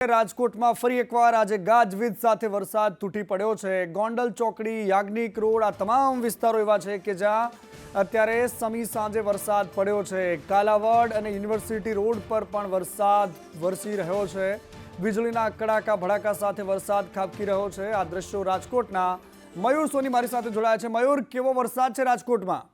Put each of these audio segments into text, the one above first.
રાજકોટમાં ફરી એકવાર આજે ગાજવીજ સાથે વરસાદ તૂટી પડ્યો છે। ગોંડલ ચોકડી, યાજ્ઞિક રોડ આ તમામ વિસ્તારો એવા છે કે જ્યાં અત્યારે સમી સાંજે વરસાદ પડ્યો છે। કાલાવડ અને યુનિવર્સિટી રોડ પર પણ વરસાદ વરસી રહ્યો છે। વીજળીના કડાકા ભડાકા સાથે વરસાદ ખાબકી રહ્યો છે। આ દ્રશ્યો રાજકોટના। મયુર સોની મારી સાથે જોડાયા છે। મયુર, કેવો વરસાદ છે રાજકોટમાં?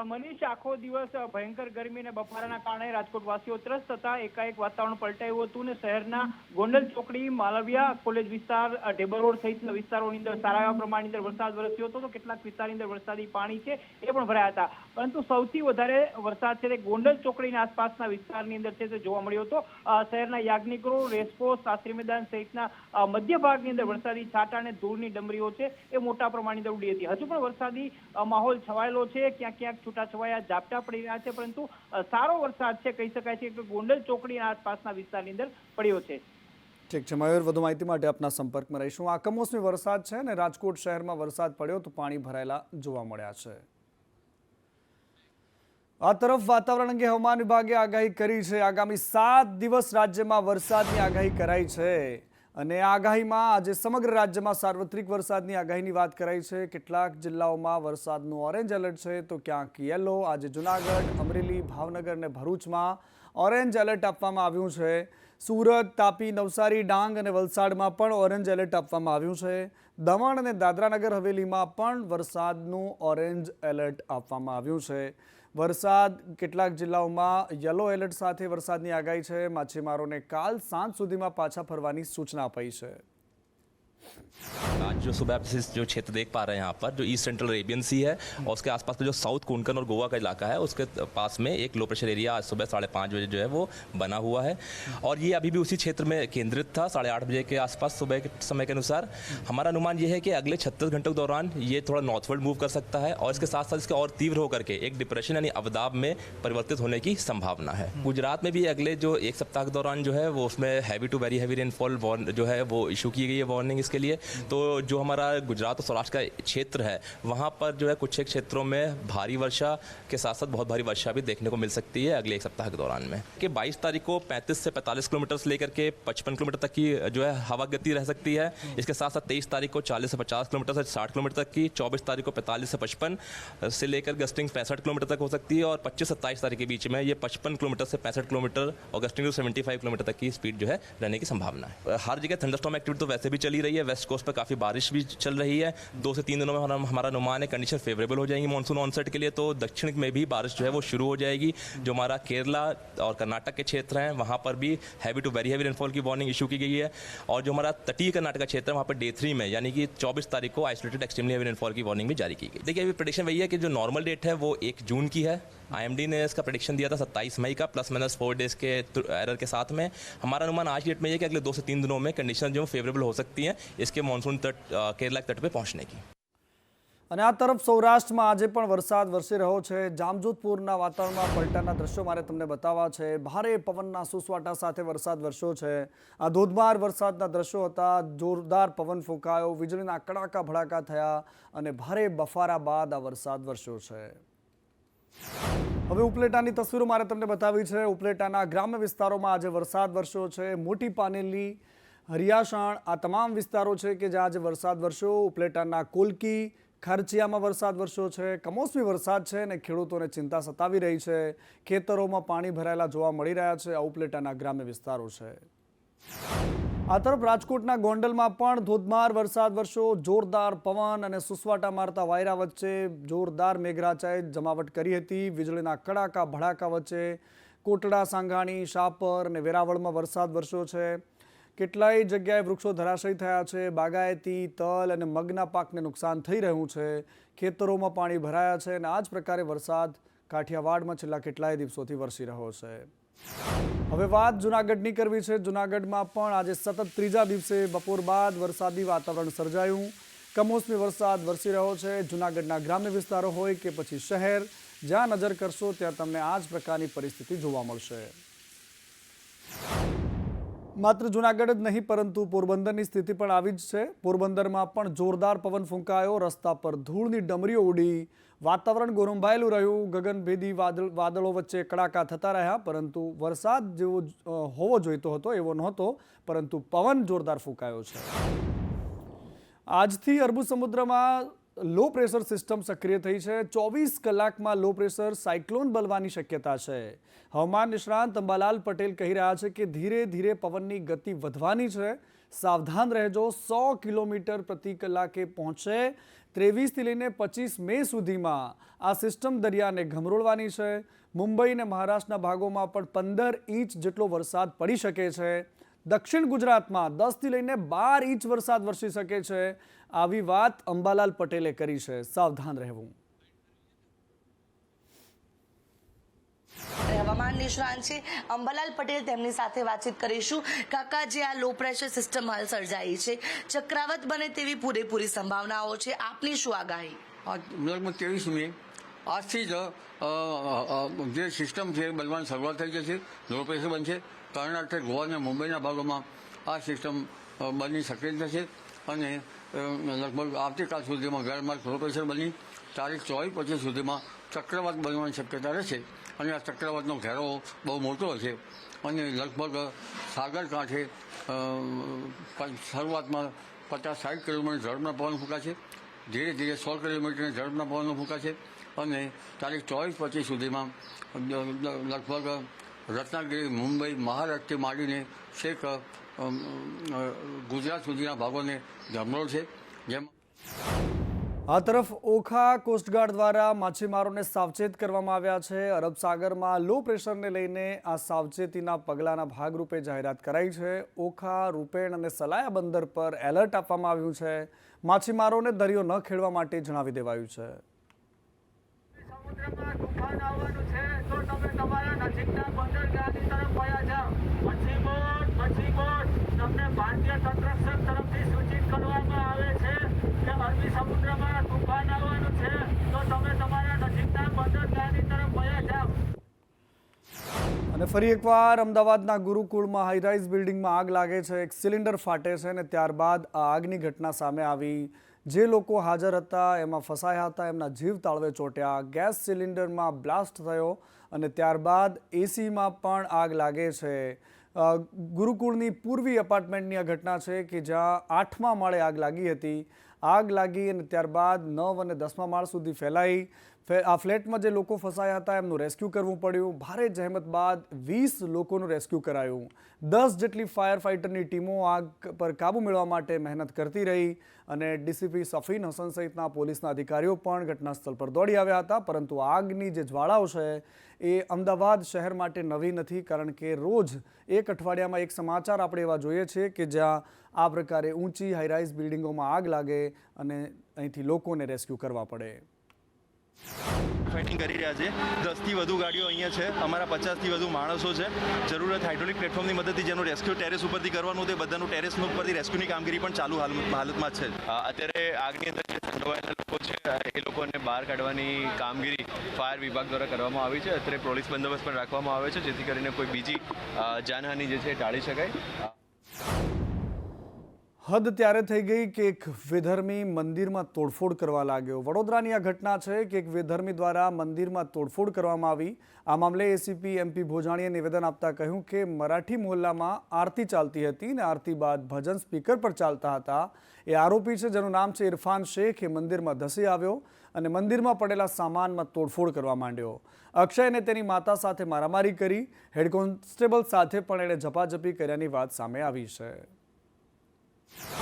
મનીષ, આખો દિવસ ભયંકર ગરમી અને બફારાના કારણે રાજકોટવાસીઓ ત્રસ્ત થતા એકાએક વાતાવરણ પલટાયું હતું ને શહેરના ગોંડલ ચોકડી, માલવિયા કોલેજ વિસ્તાર, ઢેબર રોડ સહિતના વિસ્તારોની અંદર સારા એવા પ્રમાણની અંદર વરસાદ વરસ્યો હતો। તો કેટલાક વિસ્તારની અંદર વરસાદી પાણી છે એ પણ ભરાયા હતા, પરંતુ સૌથી વધારે વરસાદ છે તે ગોંડલ ચોકડીના આસપાસના વિસ્તારની અંદર છે તે જોવા મળ્યો હતો। શહેરના યાજ્ઞિક રોડ, રેસકોર્સ, શાસ્ત્રી મેદાન સહિતના મધ્ય ભાગની અંદર વરસાદી છાંટા અને ધૂળની ડમરીઓ છે એ મોટા પ્રમાણની અંદર ઉડી હતી। હજુ પણ વરસાદી માહોલ છવાયેલો છે, ક્યાંક ક્યાંક છૂટાછવાયા ઝાપટા પડી રહ્યા છે, પરંતુ સારો વરસાદ છે કહી શકાય છે કે ગોંડલ ચોકડીના આસપાસના વિસ્તારની અંદર પડ્યો છે। ઠીક છે મયુર, વધુ માહિતી માટે આપના સંપર્કમાં રહીશું। આ કમોસમી વરસાદ છે ને રાજકોટ શહેરમાં વરસાદ પડ્યો તો પાણી ભરાયેલા જોવા મળ્યા છે। આ તરફ વાતાવરણ અંગે હવામાન વિભાગે આગાહી કરી છે। આગામી 7 દિવસ રાજ્યમાં વરસાદની આગાહી કરાઈ છે અને આગાહીમાં આજે સમગ્ર રાજ્યમાં સાર્વત્રિક વરસાદની આગાહીની વાત કરાઈ છે। કેટલાક જિલ્લાઓમાં વરસાદનું ઓરેન્જ એલર્ટ છે તો ક્યાંક યલો। આજે જૂનાગઢ, અમરેલી, ભાવનગર અને ભરૂચમાં ઓરેન્જ એલર્ટ આપવામાં આવ્યું છે। સુરત, તાપી, નવસારી, ડાંગ અને વલસાડમાં પણ ઓરેન્જ એલર્ટ આપવામાં આવ્યું છે। દમણ અને દાદરાનગર હવેલીમાં પણ વરસાદનું ઓરેન્જ એલર્ટ આપવામાં આવ્યું છે। વરસાદ કેટલાક જિલ્લાઓમાં યલો એલર્ટ સાથે વરસાદની આગાહી છે। માછીમારોને કાલ સાંજ સુધીમાં પાછા ફરવાની સૂચના અપાઈ છે। आज जो सुबह जो क्षेत्र देख पा रहे हैं यहाँ पर, जो ईस्ट सेंट्रल अरेबियन सी है और उसके आसपास में जो साउथ कोंकण और गोवा का इलाका है, उसके पास में एक लो प्रेशर एरिया आज सुबह 5:30 बजे जो है वो बना हुआ है और ये अभी भी उसी क्षेत्र में केंद्रित था। 8:30 बजे के आसपास सुबह के समय के अनुसार हमारा अनुमान ये है कि अगले 36 घंटों के दौरान ये थोड़ा नॉर्थवर्ड मूव कर सकता है और इसके साथ साथ इसके और तीव्र होकर के एक डिप्रेशन यानी अवदाब में परिवर्तित होने की संभावना है। गुजरात में भी अगले जो एक सप्ताह के दौरान जो है वो उसमें heavy to very heavy rainfall जो है वो इशू की गई है वार्निंग इसके लिए। तो जो हमारा गुजरात और सौराष्ट्र का क्षेत्र है वहाँ पर जो है कुछ एक क्षेत्रों में भारी वर्षा के साथ साथ बहुत भारी वर्षा भी देखने को मिल सकती है अगले एक सप्ताह के दौरान में। कि 22 तारीख को 35 से 45 किलोमीटर से लेकर के 55 किलोमीटर तक की जो है हवा गति रह सकती है। इसके साथ साथ 23 तारीख को 40 से 50 किलोमीटर से 60 किलोमीटर तक की, 24 तारीख को 45 से 55 से लेकर गस्टिंग 65 किलोमीटर तक हो सकती है और 25-27 तारीख के बीच में ये 55 किलोमीटर से 65 किलोमीटर और गस्टिंग टू 75 किलोमीटर तक की स्पीड जो है रहने की संभावना है। हर जगह थंडरस्टॉर्म एक्टिविटी तो वैसे भी चली रही है, वेस्ट कोस्ट पर काफ़ी बारिश भी चल रही है। 2 से 3 दिनों में हमारा अनुमान है कंडीशन फेवरेबल हो जाएंगी मानसून ऑनसेट के लिए। तो दक्षिण में भी बारिश जो है वो शुरू हो जाएगी। जो हमारा केरला और कर्नाटक के क्षेत्र हैं वहाँ पर भी heavy to very heavy rainfall की वार्निंग इशू की गई है और जो हमारा तटीय कर्नाटक क्षेत्र है वहाँ पर डे 3 में यानी कि 24 तारीख को आइसोलेटेड एक्सट्रीमली हैवी रेनफॉल की वार्निंग भी जारी की गई। देखिए अभी प्रेडिक्शन वही है कि जो नॉर्मल डेट है वो 1 जून की है। IMD ने इसका प्रेडिक्शन दिया था 27 मई का ±4 डेज के एरर के साथ में। हमारा अनुमान आज की डेट में ये कि अगले 2 से 3 दिनों में कंडीशन जो फेवरेबल हो सकती हैं इसके मॉनसून तट केरला के तट पे पहुंचने की। અને આ તરફ સૌરાષ્ટ્રમાં આજે પણ વરસાદ વરસી રહ્યો છે। જામજોધપુરના વાતાવરણમાં પલટાના દ્રશ્યો મારે તમને બતાવવા છે। ભારે પવનના સુસવાટા સાથે વરસાદ વરસ્યો છે। આ ધોધમાર વરસાદના દ્રશ્યો હતા। જોરદાર પવન ફૂંકાયો, વીજળીના કડાકા ભડાકા થયા અને ભારે બફારા બાદ આ વરસાદ વરસ્યો છે। હવે ઉપલેટાની તસવીરો મારે તમને બતાવી છે। ઉપલેટાના ગ્રામ્ય વિસ્તારોમાં આજે વરસાદ વરસ્યો છે। મોટી પાનેલી, હરિયાસણ આ તમામ વિસ્તારો છે કે જ્યાં આજે વરસાદ વરસ્યો। ઉપલેટાના કોલકી, ખારચિયામાં વરસાદ વરસ્યો છે। કમોસમી વરસાદ છે અને ખેડૂતોને ચિંતા સતાવી રહી છે। ખેતરોમાં પાણી ભરાયેલા જોવા મળી રહ્યા છે। આ ઉપલેટાના ગ્રામ્ય વિસ્તારો છે। આ તરફ રાજકોટના ગોંડલમાં પણ ધોધમાર વરસાદ વરસ્યો। જોરદાર પવન અને સુસવાટા મારતા વાયરા વચ્ચે જોરદાર મેઘરાજાએ જમાવટ કરી હતી। વીજળીના કડાકા ભડાકા વચ્ચે કોટડા, સાંગાણી, શાપર અને વેરાવળમાં વરસાદ વરસ્યો છે। કેટલાય જગ્યાએ વૃક્ષો ધરાશયી થયા છે। બાગાયતી, તલ અને મગના પાકને નુકસાન થઈ રહ્યું છે। ખેતરોમાં પાણી ભરાયા છે અને આ જ પ્રકારે વરસાદ કાઠિયાવાડમાં છેલ્લા કેટલાય દિવસોથી વરસી રહ્યો છે। હવે વાત જૂનાગઢની કરવી છે। જૂનાગઢમાં પણ આજે સતત ત્રીજા દિવસે બપોર બાદ વરસાદી વાતાવરણ સર્જાયું। કમોસમી વરસાદ વરસી રહ્યો છે। જૂનાગઢના ગ્રામ્ય વિસ્તારો હોય કે પછી શહેર, જ્યાં નજર કરશો ત્યાં તમને આ જ પ્રકારની પરિસ્થિતિ જોવા મળશે। માત્ર જૂનાગઢ જ નહીં પરંતુ પોરબંદરની સ્થિતિ પણ આવી જ છે. પોરબંદરમાં પણ જોરદાર પવન ફૂંકાયો, રસ્તા પર ધૂળની ડમરીઓ ઉડી, વાતાવરણ ગોરંભાયેલું રહ્યું, ગગનભેદી વાદળો વચ્ચે કડાકા થતા રહ્યા, પરંતુ વરસાદ જેવો હોવો જોઈતો હતો એવો નહોતો, પરંતુ પવન જોરદાર ફૂંકાયો છે. આજથી અરબી સમુદ્રમાં લો પ્રેશર સિસ્ટમ સક્રિય થઈ છે. 24 કલાકમાં લો પ્રેશર સાયક્લોન બનવાની શક્યતા છે. હવામાન નિષ્ણાંત અંબાલાલ પટેલ કહી રહ્યા છે કે ધીરે ધીરે પવનની ગતિ વધવાની છે. સાવધાન રહેજો. 100 કિલોમીટર પ્રતિ કલાકે પહોંચે. 23 થી લઈને 25 મે સુધીમાં આ સિસ્ટમ દરિયાને ઘમરોળવાની છે. મુંબઈ અને મહારાષ્ટ્રના ભાગોમાં પણ 15 ઇંચ જેટલો વરસાદ પડી શકે છે. દક્ષિણ ગુજરાતમાં 10 થી લઈને 12 ઇંચ વરસાદ વરસી શકે છે. આવી વાત અંબાલાલ પટેલે કરી છે. સાવધાન રહેવું. હવામાન નિષ્ણાંત છે અંબાલાલ પટેલ, તેમની સાથે વાતચીત કરીશું. કાકા, જે આ લો પ્રેશર સિસ્ટમ હાલ સર્જાઈ છે, ચક્રાવત બને તેવી પૂરેપૂરી સંભાવનાઓ છે, આપની શું આગાહી? લગભગ 23 મે આજથી જ જે સિસ્ટમ છે બનવાની શરૂઆત થઈ જશે. લો પ્રેશર બનશે. કર્ણાટક, ગોવા અને મુંબઈના ભાગોમાં આ સિસ્ટમ બની શક્ય થશે અને લગભગ આવતીકાલ સુધીમાં ગેરમાર્ગ લો પ્રેશર બની તારીખ 24-25 સુધીમાં ચક્રવાત બનવાની શક્યતા રહેશે અને આ ચક્રવાતનો ઘેરો બહુ મોટો હશે અને લગભગ સાગર કાંઠે શરૂઆતમાં 50-60 કિલોમીટર ઝડપના પવન ફૂંકાશે. ધીરે ધીરે 100 કિલોમીટરની ઝડપના પવનો ફૂંકાશે અને તારીખ 24-25 સુધીમાં લગભગ રત્નાગિરી, મુંબઈ, મહારાષ્ટ્રથી માંડીને છેક ગુજરાત સુધીના ભાગોને ધમરોળશે. આ તરફ ઓખા કોસ્ટગાર્ડ દ્વારા માછીમારોને સાવચેત કરવામાં આવ્યા છે. અરબ સાગરમાં લો પ્રેશરને લઈને આ સાવચેતીના પગલાંના ભાગરૂપે જાહેરાત કરાઈ છે. ઓખા, રૂપેણ અને સલાયા બંદર પર એલર્ટ આપવામાં આવ્યું છે. માછીમારોને દરિયો ન ખેડવા માટે જણાવી દેવાયું છે. સમુદ્રમાં તુફાન આવવાનું છે તો તમે તમારા નજીકના બંદરગાહની તરફ વયા જાઓ. મચ્છીબોટ તમને ભારતીય તટરક્ષક તરફથી સૂચિત કરવામાં આવે છે કે અરબી સમુદ્રમાં તુફાન આવવાનું છે તો તમે તમારા નજીકના બંદરગાહની તરફ વયા જાઓ. અને ફરી એકવાર અમદાવાદના ગુરુકુળમાં હાઈરાઇઝ બિલ્ડિંગમાં આગ લાગે છે. એક સિલિન્ડર ફાટે છે અને ત્યારબાદ આ આગની ઘટના સામે આવી. જે લોકો હાજર હતા એમાં ફસાયા હતા, એમના જીવ તાળવે ચોંટ્યા. ગેસ સિલિન્ડરમાં બ્લાસ્ટ થયો અને ત્યારબાદ એસીમાં પણ આગ લાગે છે. ગુરુકુળની પૂર્વી એપાર્ટમેન્ટની આ ઘટના છે કે જ્યાં 8મા માળે આગ લાગી હતી. આગ લાગી અને ત્યારબાદ 9 અને 10મા માળ સુધી ફેલાઈ. આ ફ્લેટમાં જે લોકો ફસાયા હતા એમનું રેસ્ક્યુ કરવું પડ્યું. ભારે જહેમત બાદ 20 લોકોનું રેસ્ક્યુ કરાયું. 10 જેટલી ફાયર ફાઇટરની ટીમો આગ પર કાબૂ મેળવવા માટે મહેનત કરતી રહી અને ડીસીપી સફીન હસન સહિતના પોલીસના અધિકારીઓ પણ ઘટના સ્થળ પર દોડી આવ્યા હતા. પરંતુ આગની જે જ્વાળાઓ છે એ અમદાવાદ શહેર માટે નવી નથી, કારણ કે રોજ એક અઠવાડિયામાં એક સમાચાર આપણે એવા જોઈએ છીએ કે જ્યાં આ પ્રકારે ઊંચી હાઈરાઇઝ બિલ્ડિંગોમાં આગ લાગે અને અહીંથી લોકોને રેસ્ક્યુ કરવા પડે. ફાઇટિંગ કરી રહ્યા છે. 10થી વધુ ગાડીઓ અહીંયા છે. અમારા 50થી વધુ માણસો છે. જરૂરત હાઇડ્રોલિક પ્લેટફોર્મની મદદથી જેનું રેસ્ક્યુ ટેરેસ ઉપરથી કરવાનું તે બધાનું ટેરેસ ઉપરથી રેસ્ક્યુની કામગીરી પણ ચાલુ હાલતમાં છે. અત્યારે આગની અંદર જે સંડોવાયેલા લોકો છે એ લોકોને બહાર કાઢવાની કામગીરી ફાયર વિભાગ દ્વારા કરવામાં આવી છે. અત્યારે પોલીસ બંદોબસ્ત પણ રાખવામાં આવે છે જેથી કરીને કોઈ બીજી જાનહાનિ જે છે એ ટાળી શકાય. હદ ત્યારે થઈ ગઈ કે એક વિધર્મી મંદિરમાં તોડફોડ કરવા લાગ્યો. વડોદરાની આ ઘટના છે કે એક વિધર્મી દ્વારા મંદિરમાં તોડફોડ કરવામાં આવી. આ મામલે એસીપી એમપી ભોજાણીએ નિવેદન આપતા કહ્યું કે મરાઠી મોહલ્લામાં આરતી ચાલતી હતી અને આરતી બાદ ભજન સ્પીકર પર ચાલતા હતા. એ આરોપી છે જેનું નામ છે ઇરફાન શેખ. એ મંદિરમાં ધસી આવ્યો અને મંદિરમાં પડેલા સામાનમાં તોડફોડ કરવા માંડ્યો. અક્ષયને તેની માતા સાથે મારામારી કરી. હેડ કોન્સ્ટેબલ સાથે પણ એણે ઝપાઝપી કર્યાની વાત સામે આવી છે.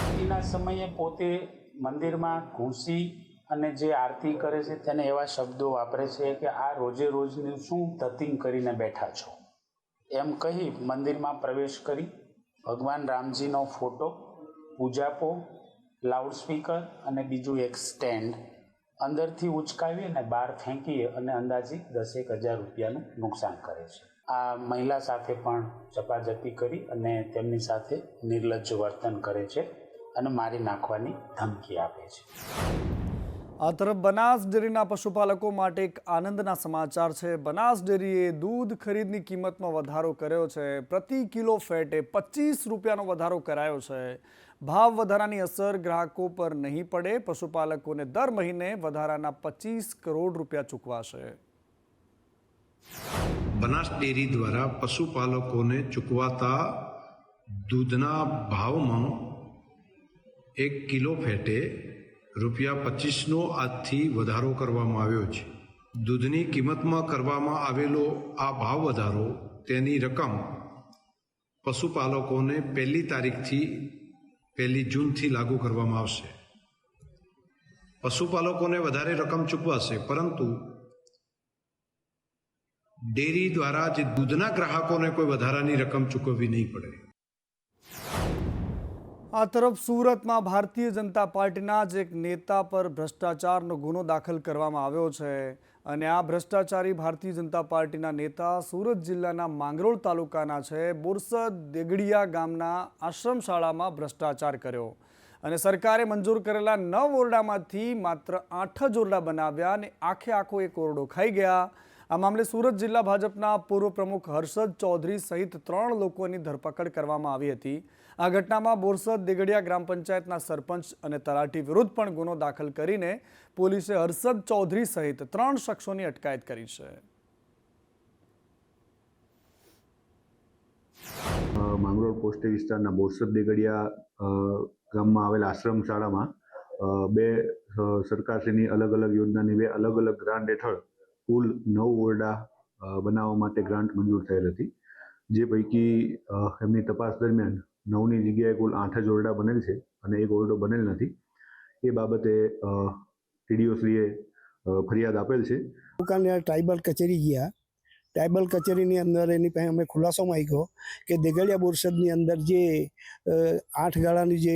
આરતીના સમયે પોતે મંદિરમાં ઘૂસી અને જે આરતી કરે છે તેને એવા શબ્દો વાપરે છે કે આ રોજે રોજનું શું ધતિંગ કરીને બેઠા છો એમ કહી મંદિરમાં પ્રવેશ કરી ભગવાન રામજીનો ફોટો, પૂજાપો, લાઉડસ્પીકર અને બીજું એક સ્ટેન્ડ અંદરથી ઉચકાવી અને બહાર ફેંકી અને અંદાજિત 10,000 રૂપિયાનું નુકસાન કરે છે. આ મહિલા સાથે પણ ઝપાઝપી કરી અને તેમની સાથે નિર્લજ્જ વર્તન કરે છે અને મારી નાખવાની ધમકી આપે છે. આ તરફ બનાસ ડેરીના પશુપાલકો માટે એક આનંદના સમાચાર છે। બનાસ ડેરીએ દૂધ ખરીદની કિંમતમાં વધારો કર્યો છે। પ્રતિ કિલો ફેટે 25 રૂપિયાનો વધારો કરાયો છે। ભાવ વધારાની અસર ગ્રાહકો પર નહીં પડે। પશુપાલકોને દર મહિને વધારાના 25 કરોડ રૂપિયા ચૂકવાશે। બનાસ ડેરી દ્વારા પશુપાલકોને ચૂકવાતા દૂધના ભાવમાં 1 કિલો ફેટે ₹25નો આજથી વધારો કરવામાં આવ્યો છે। દૂધની કિંમતમાં કરવામાં આવેલો આ ભાવ વધારો તેની રકમ પશુપાલકોને 1લી તારીખથી 1લી જૂનથી લાગુ કરવામાં આવશે। પશુપાલકોને વધારે રકમ ચૂકવાશે, પરંતુ ડેરી દ્વારા જે દૂધના ગ્રાહકોને કોઈ વધારાની રકમ ચૂકવવી નહીં પડે। આ તરફ સુરતમાં ભારતીય જનતા પાર્ટીના જ એક નેતા પર ભ્રષ્ટાચારનો ગુનો દાખલ કરવામાં આવ્યો છે અને આ ભ્રષ્ટાચારી ભારતીય જનતા પાર્ટીના નેતા સુરત જિલ્લાના માંગરોળ તાલુકાના છે। બોરસદ દેગડિયા ગામના આશ્રમ શાળામાં ભ્રષ્ટાચાર કર્યો અને સરકારે મંજૂર કરેલા 9 ઓરડામાંથી માત્ર 8 જ ઓરડા બનાવ્યા અને આખો એક ઓરડો ખાઈ ગયા। આ મામલે સુરત જિલ્લા ભાજપના પૂર્વ પ્રમુખ હર્ષદ ચૌધરી સહિત 3 લોકોની ધરપકડ કરવામાં આવી હતી। આ ઘટનામાં બોરસદ દેગડિયા ગ્રામ પંચાયતના સરપંચ અને તલાટી વિરુદ્ધ પણ ગુનો દાખલ કરીને પોલીસે હર્ષદ ચૌધરી સહિત 3 શખ્સોની અટકાયત કરી છે। માંગરોળ પોસ્ટ વિસ્તારના બોરસદ દેગડિયા ગામમાં આવેલ આશ્રમ શાળામાં 2 સરકારશ્રીની અલગ અલગ યોજનાની 2 અલગ અલગ ગ્રાન્ટ હેઠળ કુલ 9 ઓરડા બનાવવા માટે ગ્રાન્ટ મંજૂર થયેલ હતી, જે પૈકી એમની તપાસ દરમિયાન 9ની જગ્યાએ કુલ 8 જ ઓરડા બનેલ છે અને એક ઓરડો બનેલ નથી। એ બાબતે ટીડીઓશ્રીએ ફરિયાદ આપેલ છે। ટ્રાઇબલ કચેરી ગયા। ટ્રાઇબલ કચેરીની અંદર એની પાસે અમે ખુલાસો માંગ્યો કે દેગડિયા બોરસદની અંદર જે 8 ગાળાની જે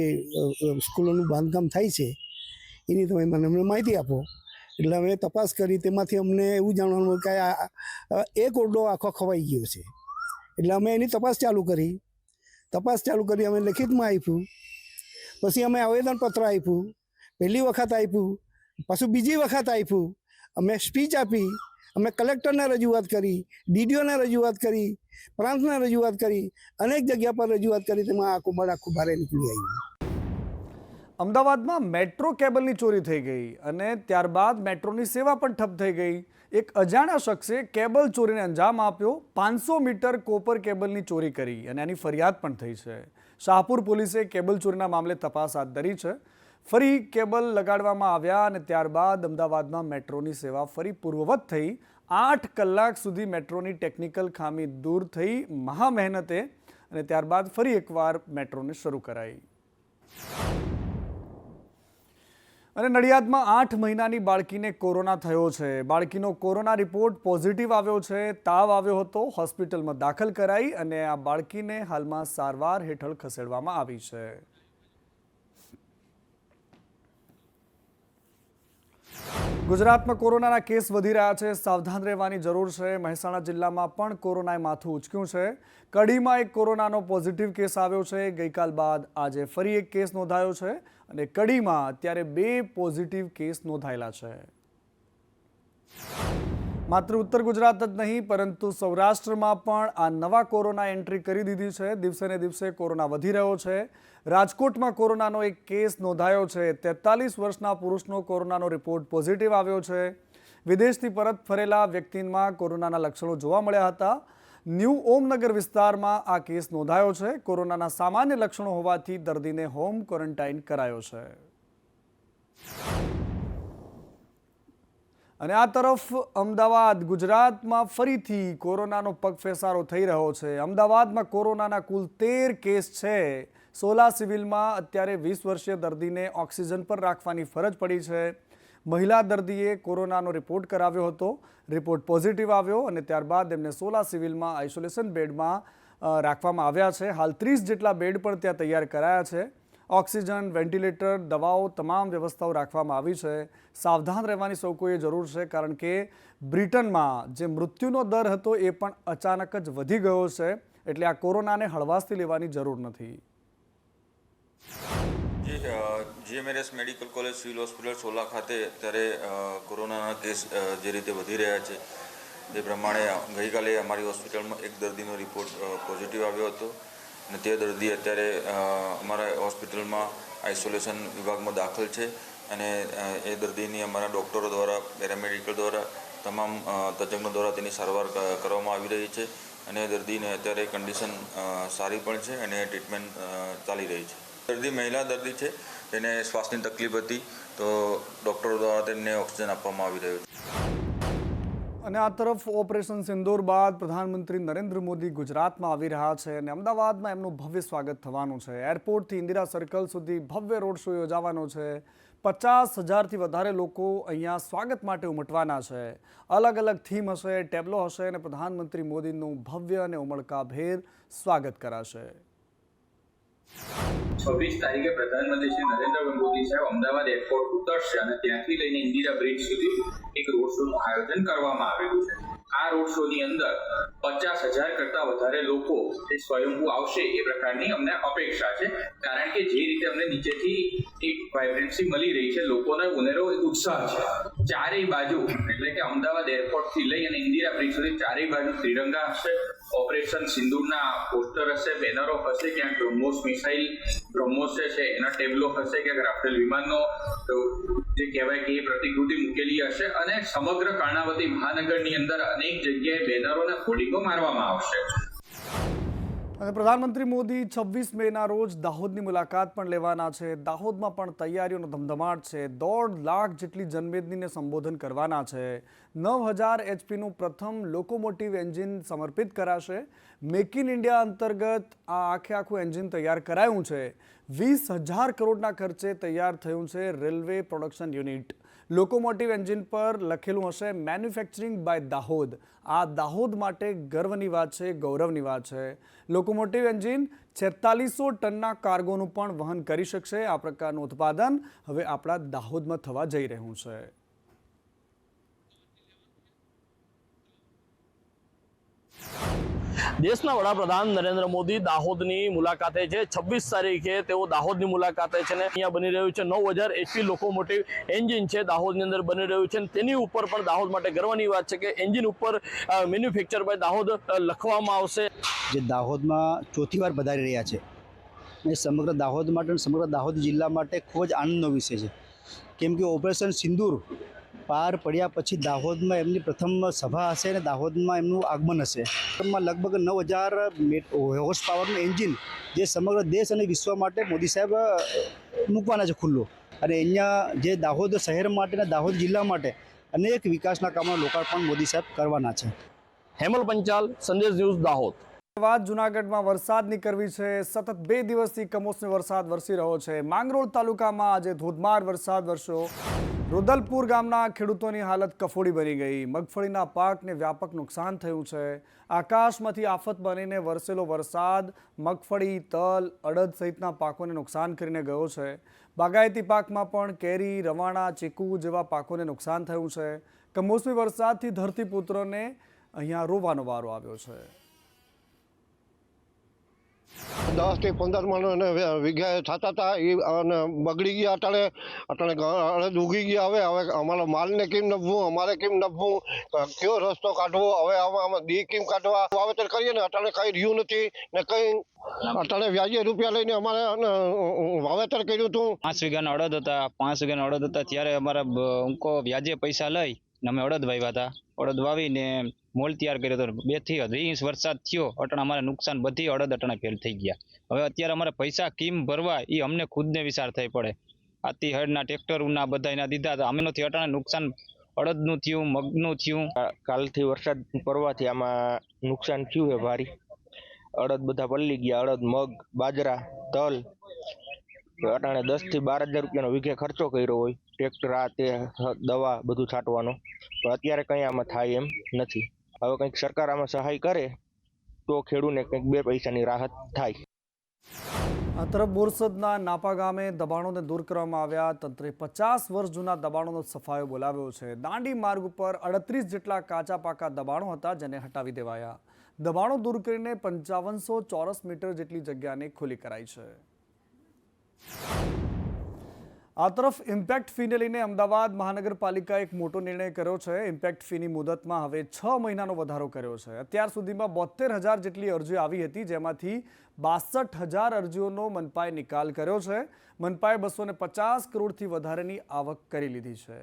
સ્કૂલોનું બાંધકામ થાય છે એની તમે મને માહિતી આપો। એટલે અમે તપાસ કરી, તેમાંથી અમને એવું જાણવા મળ્યું કે એક ઓરડો આખો ખવાઈ ગયો છે। એટલે અમે એની તપાસ ચાલુ કરી અમે લેખિતમાં આપ્યું, પછી અમે આવેદનપત્ર આપ્યું, પહેલી વખત આપ્યું, પાછું બીજી વખત આપ્યું, અમે સ્પીચ આપી, અમે કલેક્ટરને રજૂઆત કરી, ડીડીઓને રજૂઆત કરી, પ્રાંતને રજૂઆત કરી, અનેક જગ્યા પર રજૂઆત કરી, તેમાં આખું ભારે નીકળી આવ્યું। અમદાવાદમાં મેટ્રો કેબલની ચોરી થઈ ગઈ અને ત્યારબાદ મેટ્રોની સેવા પણ ઠપ થઈ ગઈ। એક અજાણ્યા શખ્સે કેબલ ચોરીને અંજામ આપ્યો, 500 મીટર કોપર કેબલની ચોરી કરી અને આની ફરિયાદ પણ થઈ છે। શાહપુર પોલીસે કેબલ ચોરીના મામલે તપાસ હાથ ધરી છે। ફરી કેબલ લગાડવામાં આવ્યા અને ત્યારબાદ અમદાવાદમાં મેટ્રોની સેવા ફરી પૂર્વવત થઈ। 8 કલાક સુધી મેટ્રોની ટેકનિકલ ખામી દૂર થઈ મહા મહેનતે અને ત્યારબાદ ફરી એકવાર મેટ્રોને શરૂ કરાઈ। અને નડિયાદમાં 8 મહિનાની બાળકીને કોરોના થયો છે। બાળકીનો કોરોના રિપોર્ટ પોઝિટિવ આવ્યો છે। તાવ આવ્યો હતો, હોસ્પિટલમાં દાખલ કરાઈ અને આ બાળકીને હાલમાં સારવાર હેઠળ ખસેડવામાં આવી છે। ગુજરાતમાં કોરોનાના કેસ વધી રહ્યા છે, સાવધાન રહેવાની જરૂર છે। મહેસાણા જિલ્લામાં પણ કોરોનાએ માથું ઉંચક્યું છે। કડીમાં એક કોરોનાનો પોઝિટિવ કેસ આવ્યો છે। ગઈકાલ બાદ આજે ફરી એક કેસ નોંધાયો છે અને કડીમાં અત્યારે 2 પોઝિટિવ કેસ નોંધાયેલા છે। માત્ર ઉત્તર ગુજરાત જ નહીં પરંતુ સૌરાષ્ટ્રમાં પણ આ નવા કોરોના એન્ટ્રી કરી દીધી છે। દિવસે ને દિવસે કોરોના વધી રહ્યો છે। રાજકોટમાં કોરોનાનો એક કેસ નોંધાયો છે। 43 વર્ષના પુરુષનો કોરોનાનો રિપોર્ટ પોઝિટિવ આવ્યો છે। વિદેશથી પરત ફરેલા વ્યક્તિમાં કોરોનાના લક્ષણો જોવા મળ્યા હતા। ન્યૂ ઓમનગર વિસ્તારમાં આ કેસ નોંધાયો છે। કોરોનાના સામાન્ય લક્ષણો હોવાથી દર્દીને હોમ ક્વોરન્ટાઇન કરાયો છે। અને આ તરફ અમદાવાદ ગુજરાતમાં ફરીથી કોરોનાનો પગફેસારો થઈ રહ્યો છે। અમદાવાદમાં કોરોનાના કુલ 13 કેસ છે। સોલા સિવિલમાં અત્યારે 20 વર્ષીય દર્દીને ઓક્સિજન પર રાખવાની ફરજ પડી છે। મહિલા દર્દીએ કોરોનાનો રિપોર્ટ કરાવ્યો હતો, રિપોર્ટ પોઝિટિવ આવ્યો અને ત્યારબાદ એમને સોલા સિવિલમાં આઇસોલેશન બેડમાં રાખવામાં આવ્યા છે। હાલ 30 જેટલા બેડ પણ ત્યાં તૈયાર કરાયા છે। ઓક્સિજન, વેન્ટિલેટર, દવાઓ તમામ વ્યવસ્થાઓ રાખવામાં આવી છે। સાવધાન રહેવાની સૌ કોઈએ જરૂર છે, કારણ કે બ્રિટનમાં જે મૃત્યુનો દર હતો એ પણ અચાનક જ વધી ગયો છે। એટલે આ કોરોનાને હળવાશથી લેવાની જરૂર નથી। GMRS medical college civil hospital Sola ખાતે અત્યારે કોરોનાના કેસ જે રીતે વધી રહ્યા છે તે પ્રમાણે ગઈકાલે અમારી હોસ્પિટલમાં એક દર્દીનો રિપોર્ટ પોઝિટિવ આવ્યો હતો અને તે દર્દી અત્યારે અમારા હોસ્પિટલમાં આઇસોલેશન વિભાગમાં દાખલ છે અને એ દર્દીની અમારા ડૉક્ટરો દ્વારા પેરામેડિકલ દ્વારા તમામ તજજ્ઞો દ્વારા તેની સારવાર કરવામાં આવી રહી છે અને દર્દીને અત્યારે કન્ડિશન સારી પણ છે અને ટ્રીટમેન્ટ ચાલી રહી છે. દર્દી મહિલા દર્દી છે, તેને શ્વાસની તકલીફ હતી તો ડૉક્ટરો દ્વારા તેમને ઓક્સિજન આપવામાં આવી રહ્યું છે. અને આ તરફ ઓપરેશન સિંદૂર બાદ પ્રધાનમંત્રી નરેન્દ્ર મોદી ગુજરાતમાં આવી રહ્યા છે અને અમદાવાદમાં એમનું ભવ્ય સ્વાગત થવાનું છે. એરપોર્ટથી ઇન્દિરા સર્કલ સુધી ભવ્ય રોડ શો યોજાવાનો છે. 50,000થી વધારે લોકો અહીંયા સ્વાગત માટે ઉમટવાના છે. અલગ અલગ થીમ હશે, ટેબલો હશે અને પ્રધાનમંત્રી મોદીનું ભવ્ય અને ઉમળકાભેર સ્વાગત કરાશે. 26 તારીખે પ્રધાનમંત્રી શ્રી નરેન્દ્ર મોદી સાહેબ અમદાવાદ એરપોર્ટ ઉતરશે અને ત્યાંથી લઈને ઇન્દિરા બ્રિજ સુધી એક રોડ શોનું આયોજન કરવામાં આવેલું છે. આ રોડ શોની અંદર 50,000 કરતા વધારે લોકો જે સ્વયંભૂ આવશે એ પ્રકારની અમને અપેક્ષા છે, કારણ કે જે રીતે અમને નીચેથી એક વાઇબ્રન્સી મળી રહી છે, લોકોનો ઉનેરો ઉત્સાહ છે. ચારેય બાજુ એટલે કે અમદાવાદ એરપોર્ટથી લઈ અને ઇન્દિરા બ્રિજ સુધી ચારેય બાજુ ત્રિરંગા હશે, ઓપરેશન સિંદૂરના પોસ્ટર હશે, બેનરો હશે, ક્યાંક બ્રહ્મોસ મિસાઇલ બ્રહ્મોસ છે એના ટેબલો હશે, ક્યાંક રાફેલ વિમાનનો જે કહેવાય કે એ પ્રતિકૃતિ મૂકેલી હશે અને સમગ્ર કર્ણાવતી મહાનગરની અંદર અનેક જગ્યાએ બેનરો અને હોર્ડિંગો મારવામાં આવશે. અને પ્રધાનમંત્રી મોદી 26 મેના રોજ દાહોદની મુલાકાત પણ લેવાના છે. દાહોદમાં પણ તૈયારીઓનો ધમધમાટ છે. 1.5 લાખ જેટલી જનમેદનીને સંબોધન કરવાના છે. 9,000 એચપીનું પ્રથમ લોકોમોટિવ એન્જિન સમર્પિત કરાશે. મેક ઇન ઇન્ડિયા અંતર્ગત આ આખું એન્જિન તૈયાર કરાયું છે. 20,000 કરોડના ખર્ચે તૈયાર થયું છે railway production unit. Locomotive engine પર લખેલું હશે મેન્યુફેક્ચરિંગ બાય દાહોદ. આ દાહોદ માટે ગર્વની વાત છે, ગૌરવની વાત છે. લોકોમોટિવ એન્જિન 4600 ટનના કાર્ગોનું પણ વહન કરી શકશે. આ પ્રકારનું ઉત્પાદન હવે આપણા દાહોદમાં થવા જઈ રહ્યું છે. દેશના વડાપ્રધાન નરેન્દ્ર મોદી દાહોદની મુલાકાતે છે. 26 તારીખે તેઓ દાહોદની મુલાકાતે છે ને અહીંયા બની રહ્યું છે 9,000 એચપી લોકોમોટિવ એન્જિન છે દાહોદની અંદર બની રહ્યું છે. તેની ઉપર પણ દાહોદ માટે ગર્વની વાત છે કે એન્જિન ઉપર મેન્યુફેક્ચર બાય દાહોદ લખવામાં આવશે. જે દાહોદમાં ચોથી વાર પધારી રહ્યા છે એ સમગ્ર દાહોદ માટે અને સમગ્ર દાહોદ જિલ્લા માટે ખૂબ જ આનંદનો વિષય છે, કેમ કે ઓપરેશન સિંદૂર પાર પડ્યા પછી દાહોદમાં એમની પ્રથમ સભા હશે અને દાહોદમાં એમનું આગમન હશે. લગભગ 9,000 હોર્સ પાવરનું એન્જિન જે સમગ્ર દેશ અને વિશ્વ માટે મોદી સાહેબ મૂકવાના છે ખુલ્લો. અને અહીંયા જે દાહોદ શહેર માટે અને દાહોદ જિલ્લા માટે અનેક વિકાસના કામોનું લોકાર્પણ મોદી સાહેબ કરવાના છે. હેમલ પંચાલ, સંદેશ ન્યૂઝ, દાહોદ. વાત જૂનાગઢમાં વરસાદની કરવી છે. સતત 2 દિવસથી કમોસમી વરસાદ વરસી રહ્યો છે. માંગરોળ તાલુકામાં આજે ધોધમાર વરસાદ વરસ્યો. રુદલપુર ગામના ખેડૂતોની હાલત કફોડી બની ગઈ. મગફળીના પાકને વ્યાપક નુકસાન થયું છે. આકાશમાંથી આફત બનીને વરસેલો વરસાદ મગફળી, તલ, અડદ સહિતના પાકોને નુકસાન કરીને ગયો છે. બાગાયતી પાકમાં પણ કેરી, રવાણા, ચીકુ જેવા પાકોને નુકસાન થયું છે. કમોસમી વરસાદથી ધરતીપુત્રોને અહીંયા રોવાનો વારો આવ્યો છે. 10 થી 15 મણ વીઘા થતા હતા એ બગડી ગયા. અટાણે અડદ ઉગી ગયા. હવે અમારા માલને કેમ નભવું, અમારે કેમ નભવું, કયો રસ્તો કાઢવો, હવે આમાં દી કેમ કાઢવા. વાવેતર કરીએ ને અટાણે કઈ રહ્યું નથી ને કઈ. અટાણે વ્યાજે રૂપિયા લઈને અમારે વાવેતર કર્યું હતું. 5 વીઘાના અડદ હતા ત્યારે અમારા વ્યાજે પૈસા લઈ અમે અડદ વાવ્યા હતા. અડદ વાવીને મોલ તૈયાર કર્યો હતો. 2 થી 3 ઇંચ વરસાદ થયો. અટાણે અમારે નુકસાન બધી અડદ અટાણે ફેલ થઈ ગયા. હવે અત્યારે અમારે પૈસા કેમ ભરવા એ અમને ખુદને વિચાર થઈ પડે. આથી હળના ટ્રેક્ટરના બધાના દીધા હતા. અમે નથી અટાણે નુકસાન અડદનું થયું, મગનું થયું. કાલથી વરસાદ પડવાથી આમાં નુકસાન થયું છે ભારી. અડદ બધા પલળી ગયા. અડદ, મગ, બાજરા, તલ. અટાણે 10 થી 12,000 રૂપિયાનો વીઘે ખર્ચો કર્યો હોય. ટ્રેક્ટર, આ તે દવા બધું છાંટવાનો. પણ અત્યારે કંઈ આમાં થાય એમ નથી. હવે કંઈક સરકાર આમાં સહાય કરે તો ખેડૂતને કંઈક 2 પૈસાની રાહત થાય. આ તરફ બોરસદના નાપા ગામે દબાણોને દૂર કરવામાં આવ્યા. તંત્રે 50 વર્ષ જૂના દબાણોનો સફાયો બોલાવ્યો છે. દાંડી માર્ગ ઉપર 38 જેટલા કાચા પાકા દબાણો હતા જેને હટાવી દેવાયા. દબાણો દૂર કરીને 5500 ચોરસ મીટર જેટલી જગ્યાને ખુલ્લી કરાઈ છે. આ તરફ ઇમ્પેક્ટ ફીને લઈને અમદાવાદ મહાનગરપાલિકાએ એક મોટો નિર્ણય કર્યો છે. ઇમ્પેક્ટ ફીની મુદતમાં હવે 6 મહિનાનો વધારો કર્યો છે. અત્યાર સુધીમાં 72,000 જેટલી અરજીઓ આવી હતી, જેમાંથી 62,000 અરજીઓનો મનપાએ નિકાલ કર્યો છે. મનપાએ 250 કરોડથી વધારેની આવક કરી લીધી છે.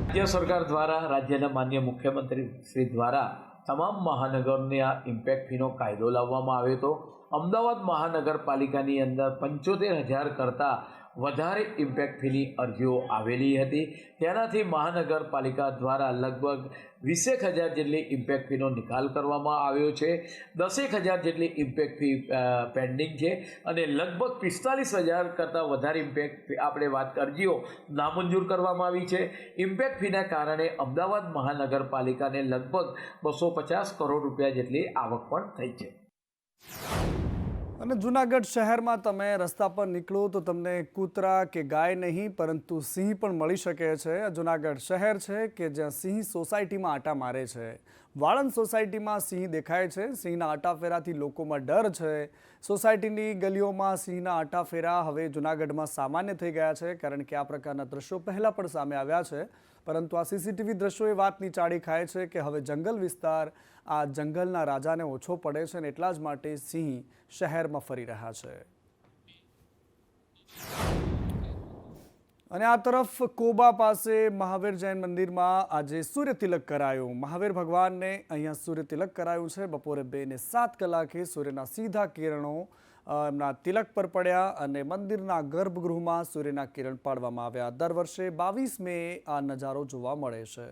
રાજ્ય સરકાર દ્વારા, રાજ્યના માન્ય મુખ્યમંત્રી શ્રી દ્વારા તમામ મહાનગરોને આ ઇમ્પેક્ટ ફીનો કાયદો લાવવામાં આવ્યો હતો. અમદાવાદ મહાનગરપાલિકાની અંદર 75,000 કરતાં વધારે ઇમ્પેક્ટ ફીની અરજીઓ આવેલી હતી. તેનાથી મહાનગરપાલિકા દ્વારા લગભગ 20,000 જેટલી ઇમ્પેક્ટ ફીનો નિકાલ કરવામાં આવ્યો છે. 10,000 જેટલી ઇમ્પેક્ટ ફી પેન્ડિંગ છે અને લગભગ 45,000 કરતાં વધારે ઇમ્પેક્ટ આપણે વાત અરજીઓ નામંજૂર કરવામાં આવી છે. ઇમ્પેક્ટ ફીના કારણે અમદાવાદ મહાનગરપાલિકાને લગભગ 250 કરોડ રૂપિયા જેટલી આવક પણ થઈ છે. અને જૂનાગઢ શહેરમાં તમે રસ્તા પર નીકળો તો તમને કૂતરા કે ગાય નહીં પરંતુ સિંહ પણ મળી શકે છે. જૂનાગઢ શહેર છે કે જ્યાં સિંહ સોસાયટીમાં આટા મારે છે. વાળંદ સોસાયટીમાં સિંહ દેખાય છે. સિંહના આટાફેરાથી લોકોમાં ડર છે. સોસાયટીની ગલીઓમાં સિંહના આટાફેરા હવે જૂનાગઢમાં સામાન્ય થઈ ગયા છે, કારણ કે આ પ્રકારના દ્રશ્યો પહેલાં પણ સામે આવ્યા છે. પરંતુ આ સીસીટીવી દ્રશ્યો એ વાતની ચાડી ખાય છે કે હવે જંગલ વિસ્તાર આ જંગલના રાજાને ઓછો પડે છે અને એટલા જ માટે સિંહ શહેરમાં ફરી રહ્યા છે. અને આ તરફ કોબા પાસે મહાવીર જૈન મંદિરમાં આજે સૂર્ય તિલક કરાયું. મહાવીર ભગવાનને અહીંયા સૂર્ય તિલક કરાયું છે. બપોરે 2 ને 7 કલાકે સૂર્યના સીધા કિરણો એમના તિલક પર પડ્યા અને મંદિરના ગર્ભગૃહમાં સૂર્યના કિરણ પાડવામાં આવ્યા. દર વર્ષે 22 મે આ નજારો જોવા મળે છે.